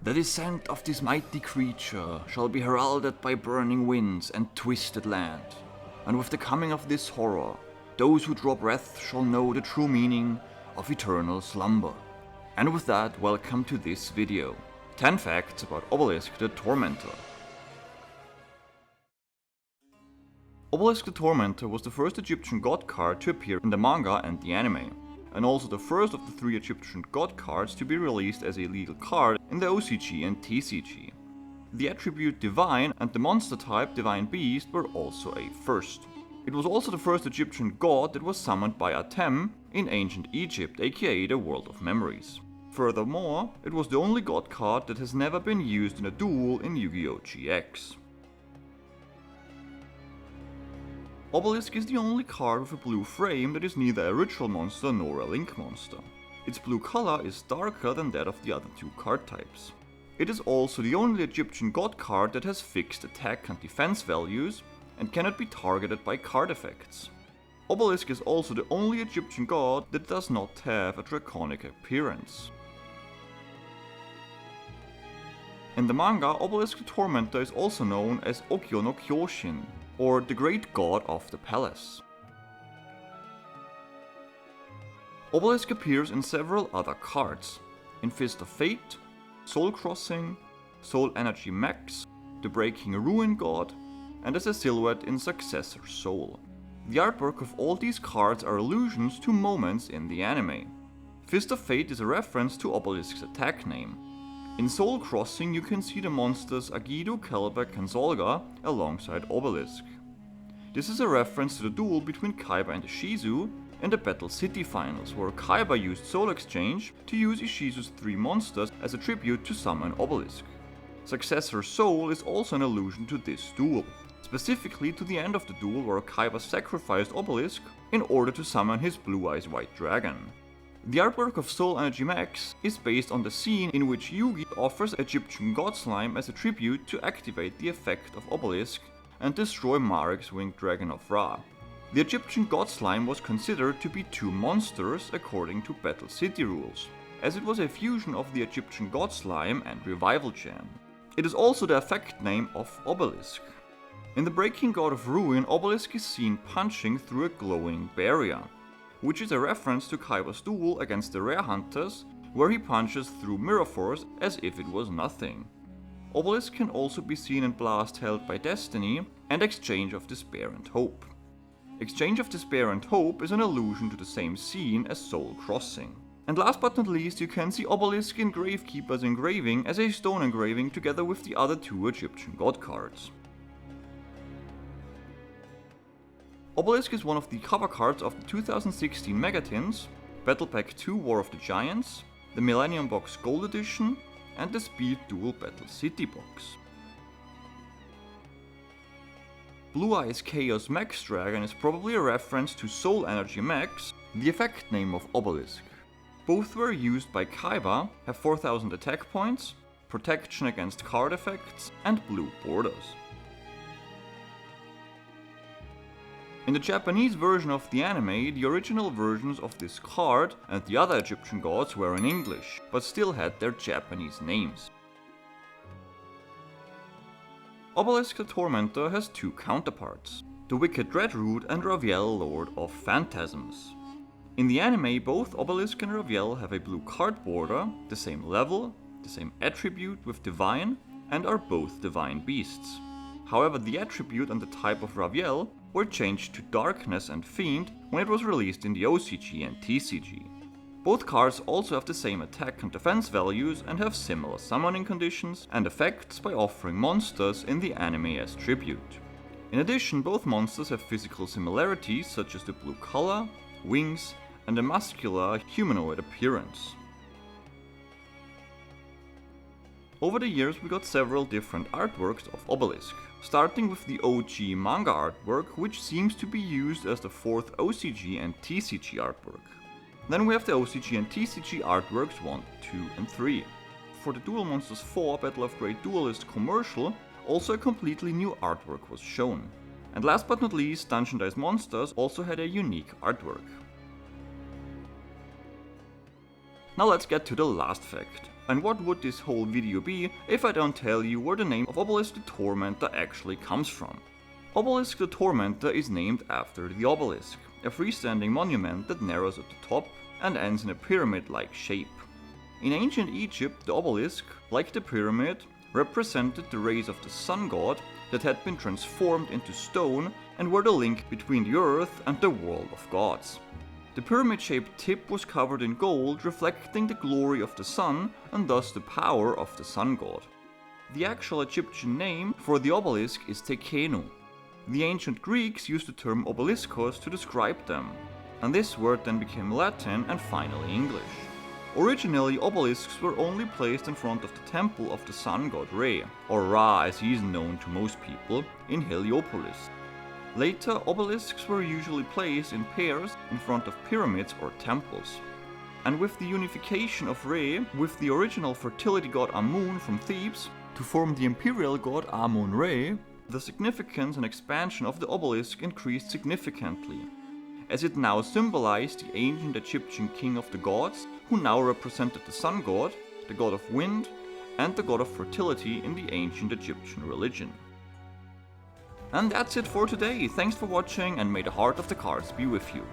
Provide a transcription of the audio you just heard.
The descent of this mighty creature shall be heralded by burning winds and twisted land. And with the coming of this horror, those who draw breath shall know the true meaning of eternal slumber. And with that, welcome to this video. 10 facts about Obelisk the Tormentor. Obelisk the Tormentor was the first Egyptian god card to appear in the manga and the anime, and also the first of the 3 Egyptian god cards to be released as a legal card in the OCG and TCG. The attribute Divine and the monster type Divine Beast were also a first. It was also the first Egyptian god that was summoned by Atem in ancient Egypt, aka the World of Memories. Furthermore, it was the only god card that has never been used in a duel in Yu-Gi-Oh! GX. Obelisk is the only card with a blue frame that is neither a ritual monster nor a link monster. Its blue color is darker than that of the other 2 card types. It is also the only Egyptian god card that has fixed attack and defense values and cannot be targeted by card effects. Obelisk is also the only Egyptian god that does not have a draconic appearance. In the manga, Obelisk the Tormentor is also known as Okyo no Kyoshin, or the Great God of the Palace. Obelisk appears in several other cards, in Fist of Fate, Soul Crossing, Soul Energy Max, the Breaking Ruin God, and as a silhouette in Successor Soul. The artwork of all these cards are allusions to moments in the anime. Fist of Fate is a reference to Obelisk's attack name. In Soul Crossing you can see the monsters Agido, Kelbek and Zolga alongside Obelisk. This is a reference to the duel between Kaiba and Ishizu in the Battle City Finals, where Kaiba used Soul Exchange to use Ishizu's 3 monsters as a tribute to summon Obelisk. Successor Soul is also an allusion to this duel, specifically to the end of the duel where Kaiba sacrificed Obelisk in order to summon his Blue Eyes White Dragon. The artwork of Soul Energy Max is based on the scene in which Yugi offers Egyptian God Slime as a tribute to activate the effect of Obelisk and destroy Marek's winged dragon of Ra. The Egyptian God Slime was considered to be 2 monsters according to Battle City rules, as it was a fusion of the Egyptian God Slime and Revival Gem. It is also the effect name of Obelisk. In the Breaking God of Ruin, Obelisk is seen punching through a glowing barrier, which is a reference to Kaiba's duel against the Rare Hunters, where he punches through Mirror Force as if it was nothing. Obelisk can also be seen in Blast held by Destiny and Exchange of Despair and Hope. Exchange of Despair and Hope is an allusion to the same scene as Soul Crossing. And last but not least, you can see Obelisk in Gravekeeper's engraving as a stone engraving together with the other 2 Egyptian god cards. Obelisk is one of the cover cards of the 2016 Megatins, Battle Pack 2 War of the Giants, the Millennium Box Gold Edition, and the Speed Duel Battle City box. Blue Eyes Chaos Max Dragon is probably a reference to Soul Energy Max, the effect name of Obelisk. Both were used by Kaiba, have 4000 attack points, protection against card effects, and blue borders. In the Japanese version of the anime, the original versions of this card and the other Egyptian gods were in English, but still had their Japanese names. Obelisk the Tormentor has 2 counterparts, the Wicked Dreadroot and Raviel Lord of Phantasms. In the anime, both Obelisk and Raviel have a blue card border, the same level, the same attribute with Divine, and are both Divine Beasts. However, the attribute and the type of Raviel were changed to Darkness and Fiend when it was released in the OCG and TCG. Both cards also have the same attack and defense values and have similar summoning conditions and effects by offering monsters in the anime as tribute. In addition, both monsters have physical similarities such as the blue color, wings, and a muscular humanoid appearance. Over the years we got several different artworks of Obelisk, starting with the OG manga artwork, which seems to be used as the 4th OCG and TCG artwork. Then we have the OCG and TCG artworks 1, 2 and 3. For the Duel Monsters 4 Battle of Great Duelist commercial, also a completely new artwork was shown. And last but not least, Dungeon Dice Monsters also had a unique artwork. Now let's get to the last fact. And what would this whole video be if I don't tell you where the name of Obelisk the Tormentor actually comes from? Obelisk the Tormentor is named after the obelisk, a freestanding monument that narrows at the top and ends in a pyramid-like shape. In ancient Egypt, the obelisk, like the pyramid, represented the rays of the sun god that had been transformed into stone and were the link between the earth and the world of gods. The pyramid-shaped tip was covered in gold, reflecting the glory of the sun and thus the power of the sun god. The actual Egyptian name for the obelisk is Tekenu. The ancient Greeks used the term obeliskos to describe them, and this word then became Latin and finally English. Originally, obelisks were only placed in front of the temple of the sun god Re, or Ra as he is known to most people, in Heliopolis. Later, obelisks were usually placed in pairs in front of pyramids or temples. And with the unification of Re with the original fertility god Amun from Thebes to form the imperial god Amun-Re, the significance and expansion of the obelisk increased significantly, as it now symbolized the ancient Egyptian king of the gods, who now represented the sun god, the god of wind, and the god of fertility in the ancient Egyptian religion. And that's it for today. Thanks for watching, and may the heart of the cards be with you.